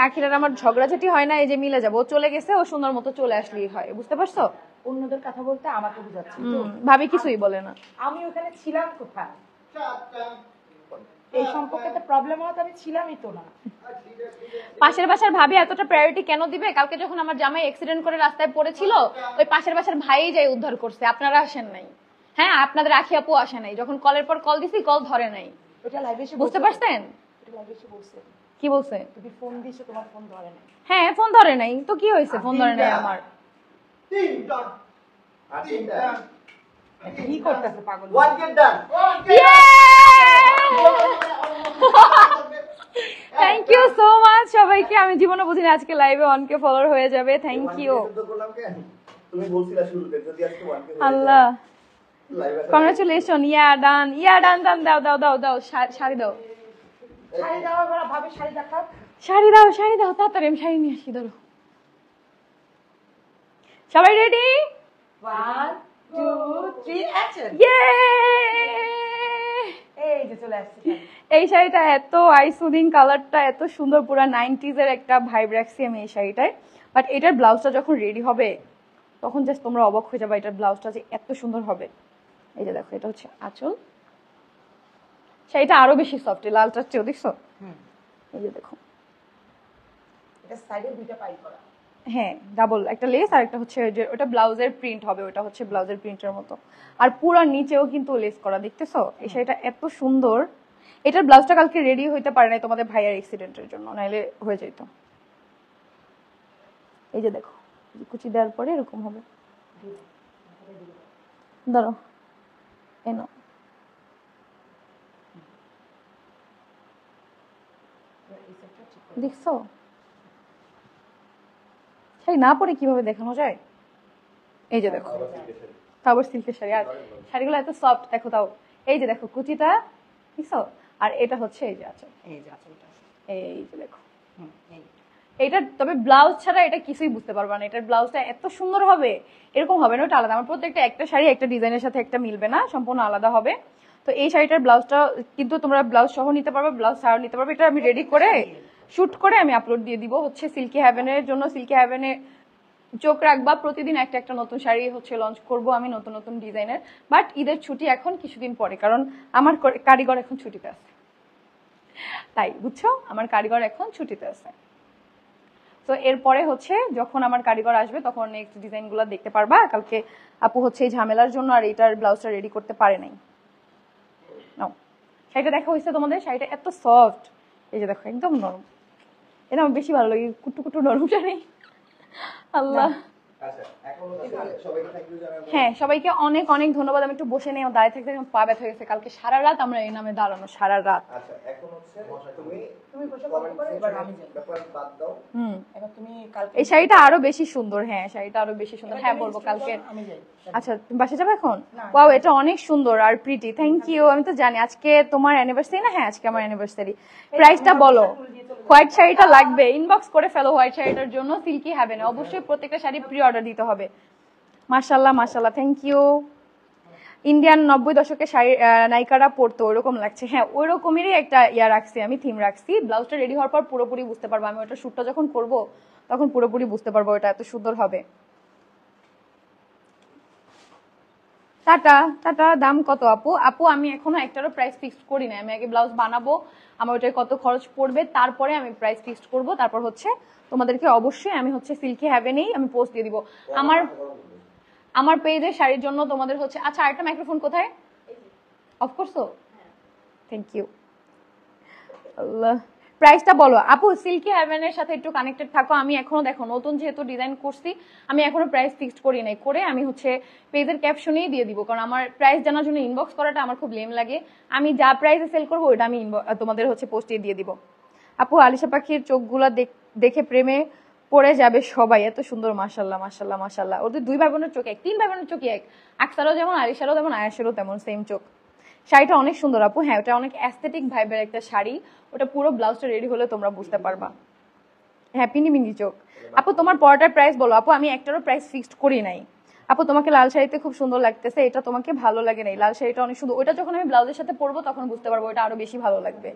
আখিরার আমার ঝগড়াঝাটি হয় না, এই যে মিলে যাবো, চলে গেছে, ও সুন্দর মতো চলে আসলেই হয়, বুঝতে পারছো? অন্যদের কথা বলতে আমাকে বুঝাচ্ছি। ভাবি কিছুই বলে না। আমি ওখানে ছিলাম কোথায়? এই সম্পর্কে তো প্রবলেম হতো, আমি ছিলামই তো না। পাশের বাসার ভাবি এতটা প্রায়োরিটি কেন দিবে? কালকে যখন আমার জামাই অ্যাক্সিডেন্ট করে রাস্তায় পড়েছিল, ওই পাশের বাসার ভাই যাই উদ্ধার করছে, আপনারা আসেন নাই। হ্যাঁ, আপনাদের আখি আপু আসে নাই, যখন কলের পর কল দিছি কল ধরে নাই। ওটা লাইভে এসে বুঝতে পারছেন? এটা লাইভে এসে বলছে। কি বলছে? তুমি ফোন দিছো, তোমার ফোন ধরে নাই। হ্যাঁ, ফোন ধরে নাই তো কি হয়েছে? ফোন ধরে নাই আমার। কি করতেছে পাগল? One get done. Thank you so much সবাইকে। আমি জীবনে বুঝিনি আজকে লাইভে 1K ফলোয়ার হয়ে যাবে। Thank you. তুমি বলছিলা শুরুতে যদি আজকে 1K আল্লাহ, কংগ্রাচুলেশন। ইয়া ডান, ইয়া ডান ডান। দাও দাও দাও দাও, শাড়ি দাও, শাড়ি দাও, ভাবে শাড়ি দেখাও। শাড়ি দাও, শাড়ি দাও তাড়াতাড়ি, আমি শাড়ি নিয়ে আসি। ধরো, সবাই রেডি? 1 2 3 অ্যাকশন। ইয়ে! এই যে চলে আসছে। এই শাড়িটা এত আই সুদিং, কালারটা এত সুন্দর, পুরো 90s এর একটা ভাইব রাখছি আমি এই শাড়িটায়। বাট এটার ব্লাউজটা যখন রেডি হবে তখন জাস্ট তোমরা অবাক হয়ে যাবে, এটার ব্লাউজটা যে এত সুন্দর হবে। এই যে দেখো, এটা হচ্ছে আঁচল। শাড়িটা আরো বেশি সফট, লালটার চেয়েও, দেখছো? এই যে দেখো, এটা সাইডে দুইটা পাই করা। হ্যাঁ, ডাবল একটা লেস, আর একটা হচ্ছে যে ওটা ব্লাউজের প্রিন্ট হবে, ওটা হচ্ছে ব্লাউজের প্রিন্টের মতো। আর পুরো নিচেও কিন্তু লেস করা, দেখতেছো? এই শাড়িটা এত সুন্দর। এটার ব্লাউজটা কালকে রেডি হইতে পারে না তোমাদের ভাইয়ার অ্যাক্সিডেন্টের জন্য, নাইলে হয়ে যেত। এই যে দেখো, কুচি দেওয়ার পরে এরকম হবে। ধরো, এনো, দেখছো? শাড়ি না পরে কিভাবে দেখানো যায়? এই যে দেখো, তারপর সিল্কের শাড়ি, আর শাড়িগুলো এত সফট দেখো। তাও এই যে দেখো কুচিটা, দেখছো? আর এটা হচ্ছে এই যে আঁচল, এই যে আঁচলটা, এই যে দেখো। এই এটা তবে ব্লাউজ ছাড়া এটা কিছুই বুঝতে পারবা না, এটার ব্লাউজটা এত সুন্দর হবে। এরকম হবে না, ওটা আলাদা। আমার প্রত্যেকটা একটা শাড়ি একটা ডিজাইনের সাথে একটা মিলবে না, সম্পূর্ণ আলাদা হবে। তো এই শাড়িটার ব্লাউজটা কিন্তু তোমরা ব্লাউজ সহ নিতে পারবে, ব্লাউজ ছাড়াও নিতে পারবে। এটা আমি রেডি করে শুট করে আমি আপলোড দিয়ে দিব হচ্ছে সিল্কি হ্যাভেনের জন্য। সিল্কি হ্যাভেনে চোখ রাখবা, প্রতিদিন একটা একটা নতুন শাড়ি হচ্ছে লঞ্চ করব আমি, নতুন নতুন ডিজাইনের। বাট ঈদের ছুটি এখন কিছুদিন পরে, কারণ আমার কারিগর এখন ছুটিতে আছে, তাই বুঝছো, আমার কারিগর এখন ছুটিতে আছে। তো এরপরে হচ্ছে যখন আমার কারিগর আসবে তখন নেক্সট ডিজাইনগুলো দেখতে পারবা। কালকে আপু হচ্ছে এই ঝামেলার জন্য আর এটার ব্লাউজটা রেডি করতে পারে নাই। নাও, শাড়িটা দেখা হয়েছে তোমাদের? শাড়িটা এত সফট, এই যে দেখো একদম নরম। এটা আমার বেশি ভালো লাগে, কুটু কুটু নরম শাড়ি। আল্লাহ, হ্যাঁ সবাইকে অনেক অনেক ধন্যবাদ। আমি একটু বসে নেই, দাঁড়িয়ে থাকতে পা ব্যথা হয়ে গেছে। কালকে সারা রাত আমরা এই নামে দাঁড়ানো, সারা রাত। এই শাড়িটা আরো বেশি সুন্দর। হ্যাঁ, শাড়িটা আরো বেশি সুন্দর। হ্যাঁ বলবো কালকে। আচ্ছা, তুমি বাসে যাবে এখন? ওয়াও, এটা অনেক সুন্দর আর প্রিটি। Thank you. আমি তো জানি আজকে তোমার অ্যানিভার্সারি না? হ্যাঁ, আজকে আমার অ্যানিভার্সারি। প্রাইসটা বলো। হোয়াইট শাড়িটা লাগবে, ইনবক্স করে ফেলো হোয়াইট শাড়িটার জন্য। সিল্কি হবে না, অবশ্যই প্রত্যেকটা শাড়ি প্রি অর্ডার দিতে হবে। মাশাআল্লাহ মাশাআল্লাহ, থ্যাংক ইউ। ইন্ডিয়ান 90 দশকের শাড়ি নায়িকারা পরতো, ওইরকম লাগছে। হ্যাঁ, ওই রকমেরই একটা ইয়া রাখছি আমি, থিম রাখছি। ব্লাউজটা রেডি হওয়ার পর পুরোপুরি বুঝতে পারবো, আমি ওটা শ্যুটটা যখন করব তখন পুরোপুরি বুঝতে পারবো এটা এত সুন্দর হবে। Tata tata. দাম কত আপু? আপু আমি এখনো একটারও প্রাইস ফিক্সড করি না। আমি আগে ব্লাউজ বানাবো, আমার ওটায় কত খরচ পড়বে, তারপরে আমি প্রাইস ফিক্সড করব। তারপর হচ্ছে তোমাদেরকে অবশ্যই আমি হচ্ছে সিল্কি হ্যাভেনেই আমি পোস্ট দিয়ে দিব আমার পেজে শাড়ির জন্য। তোমাদের হচ্ছে আচ্ছা, আরেকটা মাইক্রোফোন কোথায়? অফকোর্স। Thank you. আল্লাহ, প্রাইসটা বলো আপু। সিল্কি হ্যাভেনের সাথে একটু কানেক্টেড থাকো। আমি এখনো দেখো নতুন যেহেতু ডিজাইন করছি, আমি এখনো প্রাইস ফিক্সড করি নাই। করে আমি হচ্ছে পেজের ক্যাপশনেই দিয়ে দিব, কারণ আমার প্রাইস জানার জন্য ইনবক্স করাটা আমার খুব লেম লাগে। আমি যা প্রাইসে সেল করবো ওইটা আমি তোমাদের হচ্ছে পোস্টে দিয়ে দিব। আপু, আলিশা পাখির চোখগুলা দেখে প্রেমে পড়ে যাবে সবাই, এত সুন্দর। মাশাল্লাহ মাশাল্লাহ মাশাল্লাহ। ওদের দুই ভাই বোনের চোখ এক, তিন ভাই বোনের চোখ এক। আকসারও যেমন, আলিশারও তেমন, আয়েশারও তেমন, সেম চোখ। শাড়িটা অনেক সুন্দর আপু। হ্যাঁ, ওটা অনেক অ্যাস্থেটিক ভাইবের একটা শাড়ি। ওটা পুরো ব্লাউজটা রেডি হলে তোমরা বুঝতে পারবা। হ্যাঁ, পিনি মিনি চোখ। আপু তোমার পরাটার প্রাইস বলো। আপু আমি একটারও প্রাইস ফিক্সড করি নাই। আপু তোমাকে লাল শাড়িতে খুব সুন্দর লাগতেছে, এটা তোমাকে ভালো লাগে নাই? লাল শাড়িটা অনেক সুন্দর, ওটা যখন আমি ব্লাউজের সাথে পরবো তখন বুঝতে পারবো, ওটা আরো বেশি ভালো লাগবে।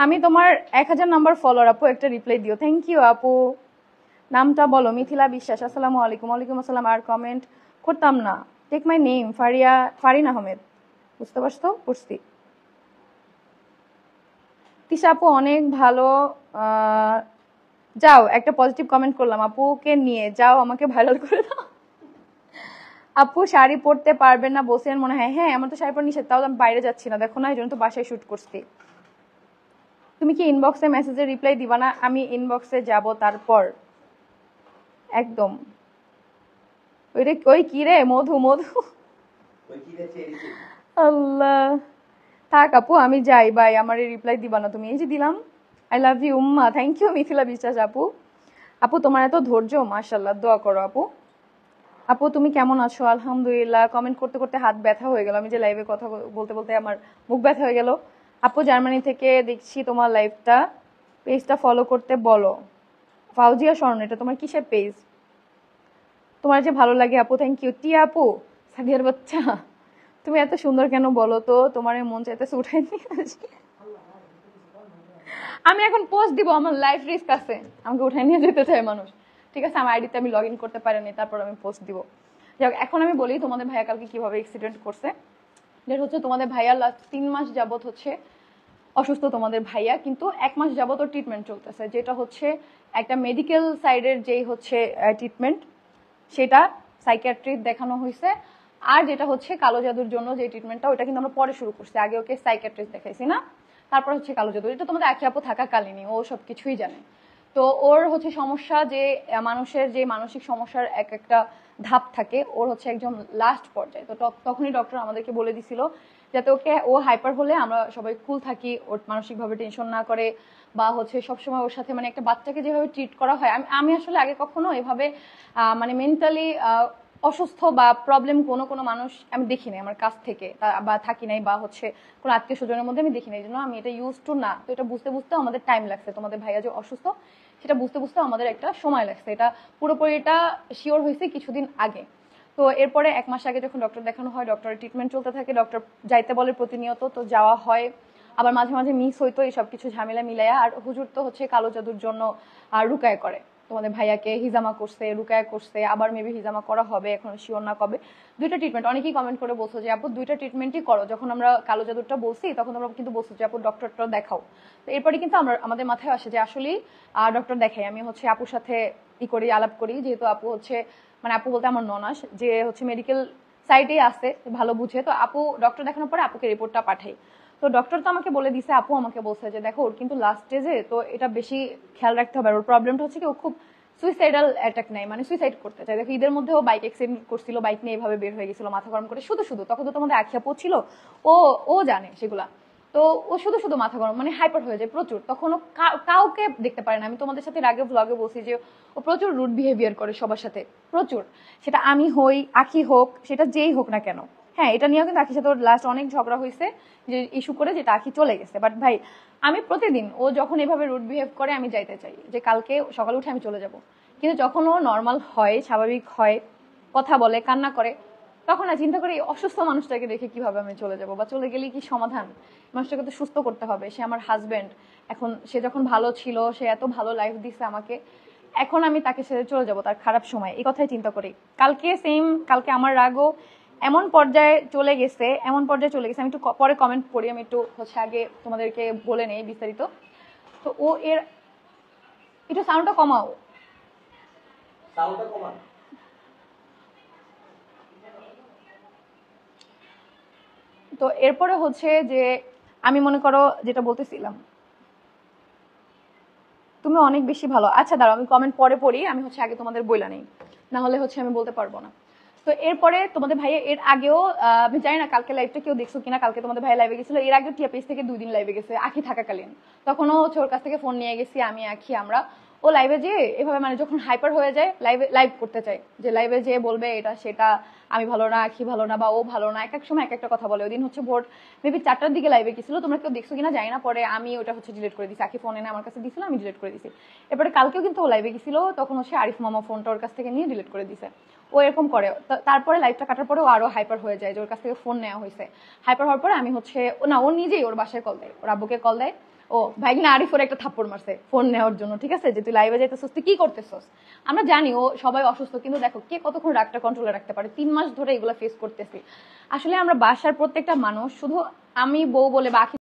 আমি তোমার 1000 নাম্বার ফলোয়ার আপু, একটা রিপ্লাই দিও। থ্যাংক ইউ আপু। নামটা বলো। মিথিলা বিশ্বাস। আসসালামু আলাইকুম। ওয়ালাইকুম আসসালাম। আর কমেন্ট করতাম না। Take my name. Farin Ahmed. বুঝতে পারছো? পড়ছি। তিশা আপু অনেক ভালো। যাও, একটা পজিটিভ কমেন্ট করলাম আপুকে নিয়ে, যাও আমাকে ভাইরাল করে দাও। আপু শাড়ি পরতে পারবেন না বলছেন মনে হয়। হ্যাঁ, আমার তো শাড়ি পরা নিষেধ, তাও আমি বাইরে যাচ্ছি না, দেখো না, এই জন্য তো বাসায় শুট করছি। তুমি কি ইনবক্সে মেসেজে রিপ্লাই দিবা না? আমি ইনবক্সে যাব তারপর একদম। ওই কি রে, মধু মধু। আল্লাহ, থাক আপু আমি যাই, বাই। আমার রিপ্লাই দিবা না তুমি? এই যে দিলাম। I love you Umma. Thank you Mithila বিশ্বাস আপু। আপু তোমার এত ধৈর্য, মাশাআল্লাহ। দোয়া করো আপু। আপু তুমি কেমন আছো? আলহামদুলিল্লাহ। কমেন্ট করতে করতে হাত ব্যথা হয়ে গেল, আমি যে লাইভে কথা বলতে বলতে আমার মুখ ব্যথা হয়ে গেল। আপু জার্মানি থেকে দেখছি তোমার লাইভটা, পেজটা ফলো করতে বলো। ফাউজিয়া স্বর্ণ, এটা তোমার কিসের পেজ? তোমার যে ভালো লাগে আপু। Thank you. টিয়া আপু, সাদিয়ার বাচ্চা, তুমি এত সুন্দর কেন বলো তো? তোমার মন চাইতেছে উঠাই নিয়ে আসি। আমি এখন পোস্ট দিব, আমার লাইফ রিস্ক আছে, আমাকে উঠাই নিয়ে যেতে চায় মানুষ। ঠিক আছে, আমার আইডিতে আমি লগ ইন করতে পারিনি, তারপর আমি পোস্ট দিব। যাক, এখন আমি বলি তোমাদের ভাইয়া কালকে কিভাবে অ্যাক্সিডেন্ট করছে। যেটা হচ্ছে তোমাদের ভাইয়া লাস্ট 3 মাস যাবত হচ্ছে অসুস্থ। তোমাদের ভাইয়া কিন্তু 1 মাস যাবত ওর ট্রিটমেন্ট চলতেছে, যেটা হচ্ছে একটা মেডিকেল সাইডের যেই হচ্ছে ট্রিটমেন্ট, সেটা সাইকিয়াট্রিস্ট দেখানো হয়েছে। আর যেটা হচ্ছে কালো জাদুর জন্য যে ট্রিটমেন্টটা, ওটা কিন্তু আমরা পরে শুরু করছি, আগে ওকে সাইকিয়াট্রিস্ট দেখাইছি না, তারপর হচ্ছে কালো জাদু। এটা তোমাদের আখি আপু থাকাকালীনই ও সব কিছুই জানে। তো ওর হচ্ছে সমস্যা যে মানুষের যে মানসিক সমস্যার এক একটা ধাপ থাকে, ওর হচ্ছে একদম লাস্ট পর্যায়ে। তো তখনই ডক্টর আমাদেরকে বলে দিছিল যাতে ওকে, ও হাইপার হলে আমরা সবাই কুল থাকি, ওর মানসিকভাবে টেনশন না করে, বা হচ্ছে সবসময় ওর সাথে মানে একটা বাচ্চাকে যেভাবে ট্রিট করা হয়। আমি আসলে আগে কখনো এভাবে মানে মেন্টালি অসুস্থ বা প্রবলেম কোনো মানুষ আমি দেখি নাই আমার কাছ থেকে, বা থাকি নাই, বা হচ্ছে কোনো আত্মীয় স্বজনের মধ্যে আমি দেখি নাই, এই জন্য আমি এটা ইউজ টু না। তো এটা বুঝতে বুঝতে আমাদের টাইম লাগছে। তোমাদের ভাইয়া যে অসুস্থ সেটা বুঝতে বুঝতে আমাদের একটা সময় লাগছে। এটা পুরোপুরি এটা শিওর হয়েছে কিছুদিন আগে। তো এরপরে 1 মাস আগে যখন ডক্টর দেখানো হয়, ডক্টরের ট্রিটমেন্ট চলতে থাকে, ডক্টর যাইতে বলে প্রতিনিয়ত, তো যাওয়া হয়, আবার মাঝে মাঝে মিস হইতো, এই সব কিছু ঝামেলা মিলাইয়া। আর হুজুর তো হচ্ছে কালো জাদুর জন্য আর রুকায়া করে, তোমাদের ভাইয়াকে হিজামা করছে, রুকায়া করছে, আবার মেবি হিজামা করা হবে, এখন শিওর না কবে। 2টা ট্রিটমেন্ট। অনেকেই কমেন্ট করে বলছো যে আপু 2টা ট্রিটমেন্টই করো। যখন আমরা কালো জাদুরটা বলছি তখন আমরা কিন্তু বলছো যে আপু ডক্টরটা দেখাও। তো এরপরে কিন্তু আমাদের মাথায় আসে যে আসলেই ডক্টর দেখাই। আমি হচ্ছে আপুর সাথে করি, আলাপ করি, যেহেতু আপু হচ্ছে মানে আপু বলতে আমার ননাস, যে হচ্ছে মেডিকেল সাইডে আছে, ভালো বুঝে। তো আপু ডক্টর দেখানোর পরে আপুকে রিপোর্টটা পাঠাই। তো ডক্টর তো আমাকে বলে দিছে, আপু আমাকে বলছে যে দেখো ওর কিন্তু লাস্ট স্টেজে, তো এটা বেশি খেয়াল রাখতে হবে। ওর প্রবলেমটা হচ্ছে কি, ও খুব সুইসাইডাল অ্যাটাক নেয়, মানে সুইসাইড করতে চায়। দেখো ঈদের মধ্যে ও বাইক অ্যাক্সিডেন্ট করছিল, বাইক নিয়ে এভাবে বের হয়ে গেছিল মাথা গরম করে শুধু শুধু। তখন তো তোমাদের আখিয়া পড়ছিল, ও জানে সেগুলা। তো ও শুধু শুধু মাথা গরম, মানে হাইপার হয়ে যায় প্রচুর। তখন ও কাউকে দেখতে পারে না। আমি তোমাদের সাথে আগে ব্লগে বলছি যে ও প্রচুর রুড বিহেভিয়ার করে সবার সাথে, প্রচুর। সেটা আমি হই, আখি হোক, সেটা যেই হোক না কেন। হ্যাঁ, এটা নিয়েও কিন্তু আখির সাথে ওর লাস্ট অনেক ঝগড়া হয়েছে, যে ইস্যু করে, যেটা আখি চলে গেছে। বাট ভাই, আমি প্রতিদিন ও যখন এভাবে রুড বিহেভ করে আমি যাইতে চাই যে কালকে সকালে উঠে আমি চলে যাব। কিন্তু যখন ও নর্মাল হয়, স্বাভাবিক হয়, কথা বলে, কান্না করে, তখন না চিন্তা করি অসুস্থ মানুষটাকে দেখে কিভাবে আমি চলে যাব, বা চলে গেলে কি সমাধান? মানুষটাকে তো সুস্থ করতে হবে। সে আমার হাজবেন্ড, এখন সে যখন ভালো ছিল, সে এত ভালো লাইফ দিছে আমাকে, এখন আমি তাকে ছেড়ে চলে যাব তার খারাপ সময়, এই কথাই চিন্তা করি। কালকে আমার রাগও এমন পর্যায়ে চলে গেছে, আমি একটু পরে কমেন্ট পড়ি, আমি একটু হচ্ছে আগে তোমাদেরকে বলে নেই বিস্তারিত। তো ও একটু সাউন্ডটা কমাও। তো এরপরে হচ্ছে যে আমি মনে করো যেটা বলতেছিলাম, তুমি অনেক বেশি ভালো। আচ্ছা দাঁড়াও, আমি কমেন্ট পরে পড়ি, আমি হচ্ছে আগে তোমাদের বইলা নেই, না হলে হচ্ছে আমি বলতে পারবো না। তো এরপরে তোমাদের ভাইয়া এর আগেও আমি জানি না কালকে লাইভটা কেউ দেখছো কিনা, কালকে তোমাদের ভাই লাইভে গেছিল, এর আগে টিয়া পেজ থেকে 2 দিন লাইভে গেছে আখি থাকাকালীন। তখনও হচ্ছে ওর কাছ থেকে ফোন নিয়ে গেছি আমি, আখি, আমরা। ও লাইভে যে এভাবে মানে যখন হাইপার হয়ে যায়, লাইভ করতে চায়, যে লাইভে যে বলবে এটা সেটা, আমি ভালো না, আখি ভালো না, বা ও ভালো না, এক এক সময় এক একটা কথা বলে। ওই দিন হচ্ছে ভোর মেবি 4টার দিকে লাইভে গেছিল, তোমরা কেউ দেখছো কিনা জানি না, পরে আমি ওটা হচ্ছে ডিলিট করে দিছি। আখি ফোন এনে আমার কাছে দিছিল, আমি ডিলিট করে দিছি। এরপরে কালকেও কিন্তু ও লাইভে গেছিল, তখন হচ্ছে আরিফ মামা ফোনটা ওর কাছ থেকে নিয়ে ডিলিট করে দিছে। ও এরকম করে। তারপরে লাইভটা কাটার পরে ও আরো হাইপার হয়ে যায়, যে ওর কাছ থেকে ফোন নেওয়া হয়েছে। হাইপার হওয়ার পরে আমি হচ্ছে না, ও নিজেই ওর বাসায় কল দেয়, ওর আব্বুকে কল দেয়, ও ভাইগনা আরিফোর একটা থাপ্পড় মারছে ফোন নেওয়ার জন্য, ঠিক আছে, যে তুই লাইভে যাইতেছস, তুই কি করতেছস। আমরা জানি ও সবাই অসুস্থ, কিন্তু দেখো কে কতক্ষণ রাগটা কন্ট্রোলে রাখতে পারে। 3 মাস ধরে এগুলো ফেস করতেছি। আসলে আমরা বাসার প্রত্যেকটা মানুষ, শুধু আমি বউ বলে বা